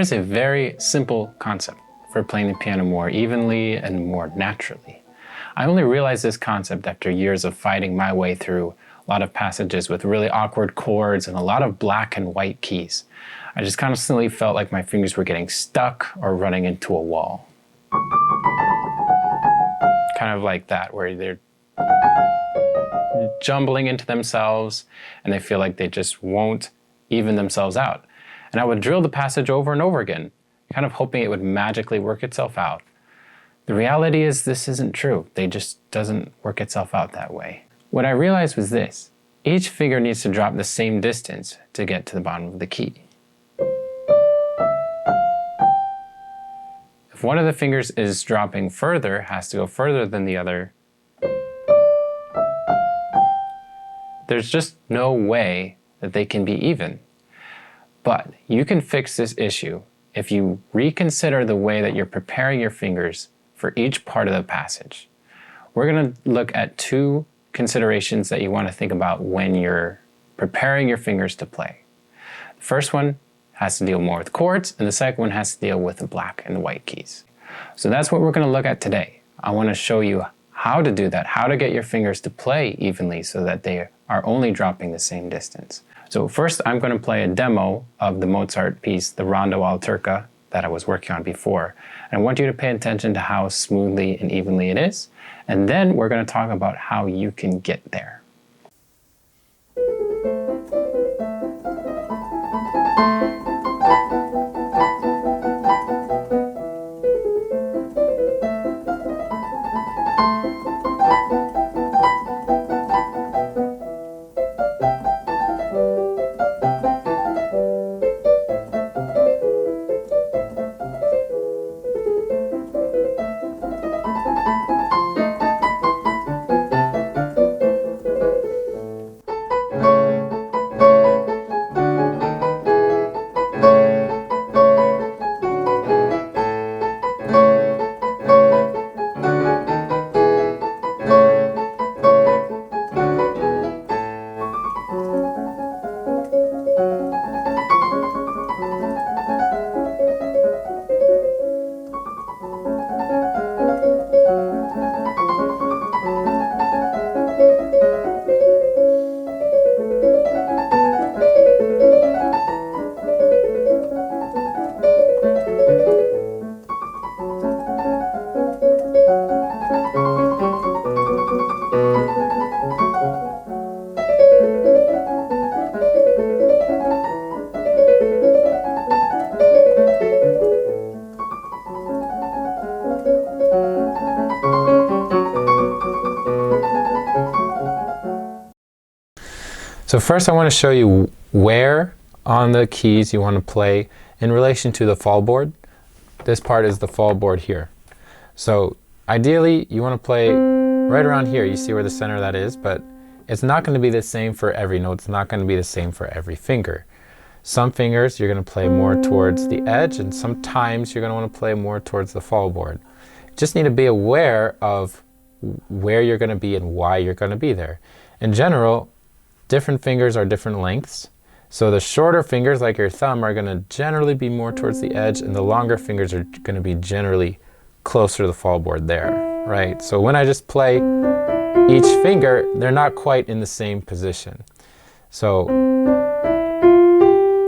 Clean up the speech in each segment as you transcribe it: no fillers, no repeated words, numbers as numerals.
Here's a very simple concept for playing the piano more evenly and more naturally. I only realized this concept after years of fighting my way through a lot of passages with really awkward chords and a lot of black and white keys. I just constantly felt like my fingers were getting stuck or running into a wall. Kind of like that, where they're jumbling into themselves and they feel like they just won't even themselves out. And I would drill the passage over and over again, kind of hoping it would magically work itself out. The reality is this isn't true. It just doesn't work itself out that way. What I realized was this: each finger needs to drop the same distance to get to the bottom of the key. If one of the fingers is dropping further, has to go further than the other, there's just no way that they can be even. But you can fix this issue if you reconsider the way that you're preparing your fingers for each part of the passage. We're going to look at two considerations that you want to think about when you're preparing your fingers to play. The first one has to deal more with chords, and the second one has to deal with the black and the white keys. So that's what we're going to look at today. I want to show you how to do that, how to get your fingers to play evenly so that they are only dropping the same distance. So first I'm going to play a demo of the Mozart piece, the Rondo Alla Turka, that I was working on before. And I want you to pay attention to how smoothly and evenly it is. And then we're going to talk about how you can get there. So first I want to show you where on the keys you want to play in relation to the fallboard. This part is the fallboard here. So ideally you want to play right around here. You see where the center of that is, but it's not going to be the same for every note. It's not going to be the same for every finger. Some fingers you're going to play more towards the edge, and sometimes you're going to want to play more towards the fallboard. You just need to be aware of where you're going to be and why you're going to be there. In general, different fingers are different lengths. So the shorter fingers, like your thumb, are going to generally be more towards the edge, and the longer fingers are going to be generally closer to the fallboard there, right? So when I just play each finger, they're not quite in the same position. So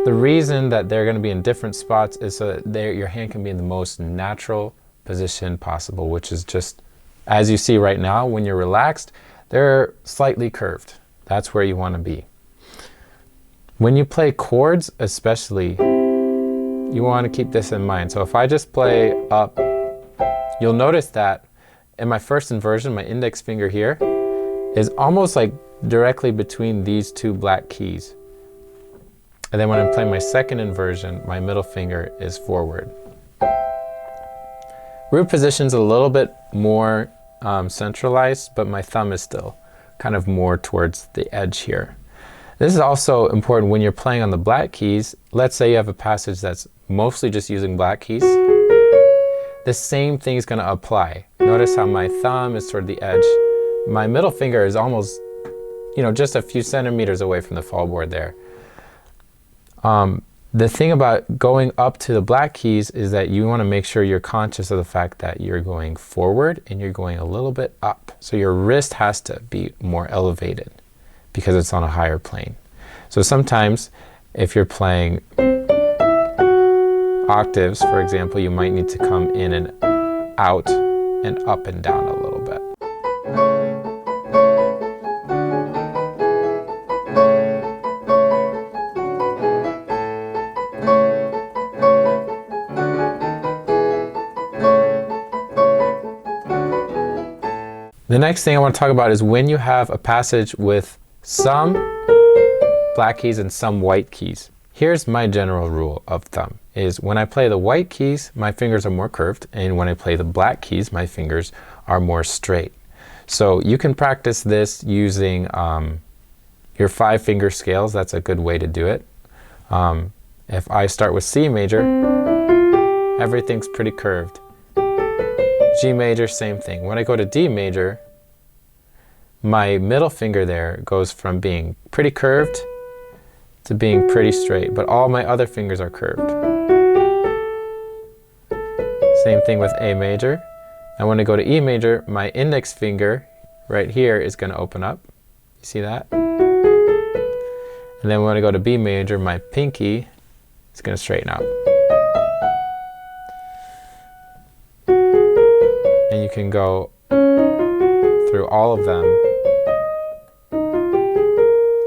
the reason that they're going to be in different spots is so that your hand can be in the most natural position possible, which is just, as you see right now, when you're relaxed, they're slightly curved. That's where you want to be. When you play chords especially, you want to keep this in mind. So if I just play up, you'll notice that in my first inversion, my index finger here is almost like directly between these two black keys. And then when I play my second inversion, my middle finger is forward. Root position's a little bit more centralized, but my thumb is still kind of more towards the edge here. This is also important when you're playing on the black keys. Let's say you have a passage that's mostly just using black keys. The same thing is going to apply. Notice how my thumb is toward the edge. My middle finger is almost, just a few centimeters away from the fallboard there. The thing about going up to the black keys is that you want to make sure you're conscious of the fact that you're going forward and you're going a little bit up. So your wrist has to be more elevated because it's on a higher plane. So sometimes if you're playing octaves, for example, you might need to come in and out and up and down a little bit. The next thing I want to talk about is when you have a passage with some black keys and some white keys. Here's my general rule of thumb, is when I play the white keys, my fingers are more curved, and when I play the black keys, my fingers are more straight. So you can practice this using your 5-finger scales. That's a good way to do it. If I start with C major, everything's pretty curved. G major, same thing. When I go to D major, my middle finger there goes from being pretty curved to being pretty straight, but all my other fingers are curved. Same thing with A major. And when I go to E major, my index finger right here is going to open up. You see that? And then when I go to B major, my pinky is going to straighten out. And you can go through all of them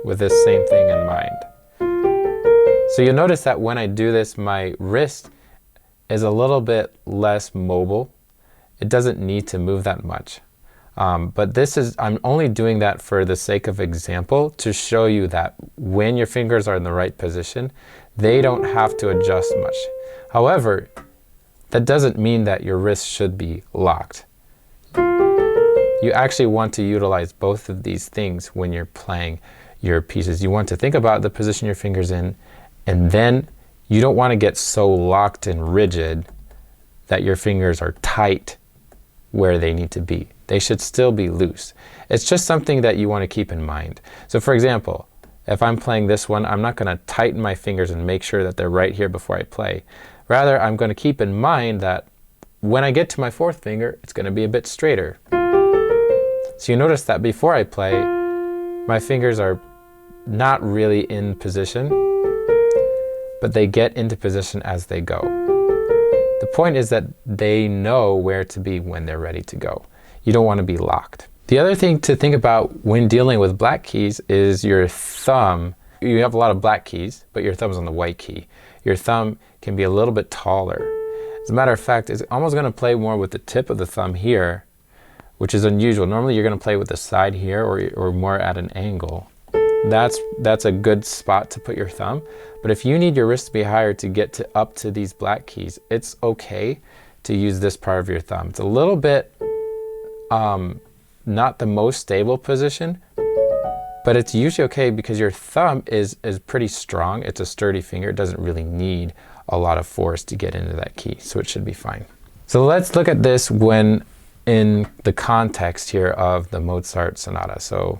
with this same thing in mind. So you'll notice that when I do this, my wrist is a little bit less mobile. It doesn't need to move that much. But I'm only doing that for the sake of example to show you that when your fingers are in the right position, they don't have to adjust much. However, that doesn't mean that your wrist should be locked. You actually want to utilize both of these things when you're playing your pieces. You want to think about the position your fingers in, and then you don't want to get so locked and rigid that your fingers are tight where they need to be. They should still be loose. It's just something that you want to keep in mind. So for example, if I'm playing this one, I'm not going to tighten my fingers and make sure that they're right here before I play. Rather, I'm going to keep in mind that when I get to my 4th finger, it's going to be a bit straighter. So you notice that before I play, my fingers are not really in position, but they get into position as they go. The point is that they know where to be when they're ready to go. You don't want to be locked. The other thing to think about when dealing with black keys is your thumb. You have a lot of black keys, but your thumb's on the white key. Your thumb can be a little bit taller. As a matter of fact, it's almost going to play more with the tip of the thumb here, which is unusual. Normally you're going to play with the side here or more at an angle. That's a good spot to put your thumb. But if you need your wrist to be higher to get up to these black keys, it's okay to use this part of your thumb. It's a little bit not the most stable position, but it's usually okay because your thumb is pretty strong. It's a sturdy finger. It doesn't really need a lot of force to get into that key, so it should be fine. So let's look at this when in the context here of the Mozart Sonata. So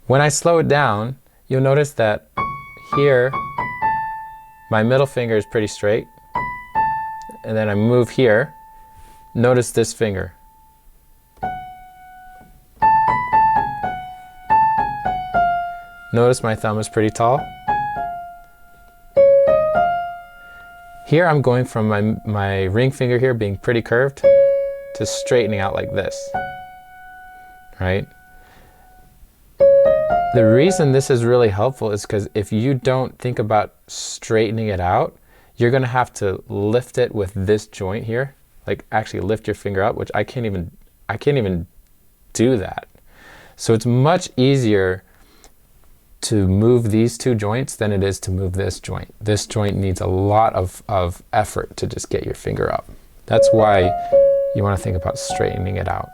when I slow it down, you'll notice that here my middle finger is pretty straight, and then I move here. Notice this finger. Notice my thumb is pretty tall. Here I'm going from my ring finger here being pretty curved to straightening out like this, right? The reason this is really helpful is because if you don't think about straightening it out, you're going to have to lift it with this joint here, like actually lift your finger up, which I can't even do that. So it's much easier to move these two joints than it is to move this joint. This joint needs a lot of effort to just get your finger up. That's why you want to think about straightening it out.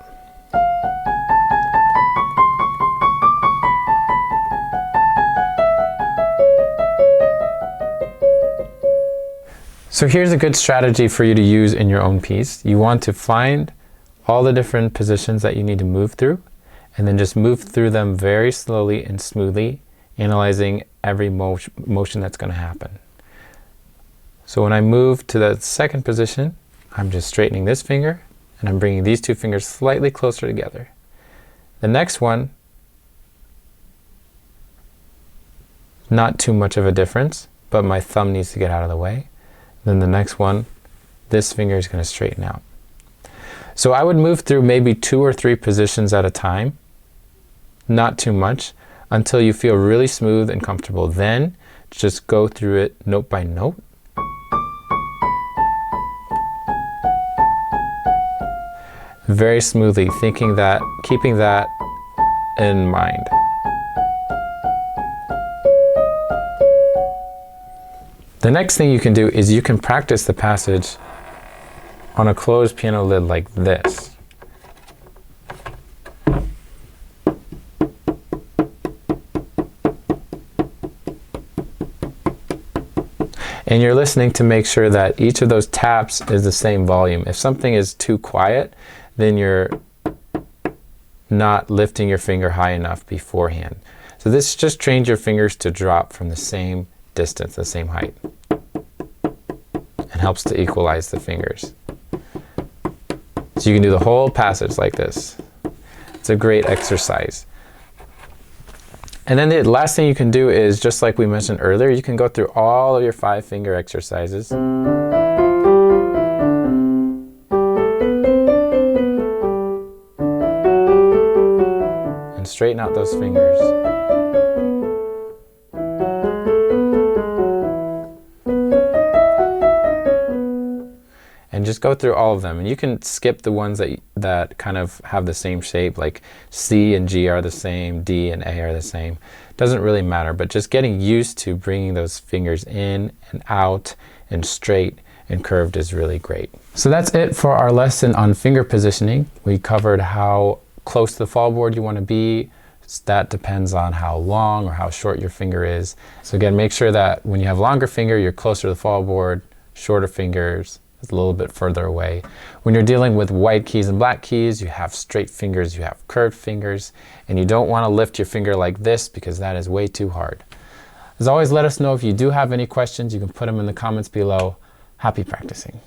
So here's a good strategy for you to use in your own piece. You want to find all the different positions that you need to move through, and then just move through them very slowly and smoothly, analyzing every motion that's going to happen. So when I move to the second position, I'm just straightening this finger, and I'm bringing these two fingers slightly closer together. The next one, not too much of a difference, but my thumb needs to get out of the way. Then the next one, this finger is going to straighten out. So I would move through maybe 2 or 3 positions at a time, not too much, until you feel really smooth and comfortable. Then just go through it note by note. Very smoothly, keeping that in mind. The next thing you can do is you can practice the passage on a closed piano lid like this. And you're listening to make sure that each of those taps is the same volume. If something is too quiet, then you're not lifting your finger high enough beforehand. So this just trains your fingers to drop from the same distance, the same height, and helps to equalize the fingers. So you can do the whole passage like this. It's a great exercise. And then the last thing you can do is, just like we mentioned earlier, you can go through all of your 5-finger exercises. And straighten out those fingers. And just go through all of them. And you can skip the ones that kind of have the same shape, like C and G are the same, D and A are the same. Doesn't really matter, but just getting used to bringing those fingers in and out and straight and curved is really great. So that's it for our lesson on finger positioning. We covered how close to the fallboard you want to be. That depends on how long or how short your finger is. So again, make sure that when you have longer finger, you're closer to the fallboard, shorter fingers, it's a little bit further away. When you're dealing with white keys and black keys, you have straight fingers, you have curved fingers, and you don't want to lift your finger like this because that is way too hard. As always, let us know if you do have any questions. You can put them in the comments below. Happy practicing.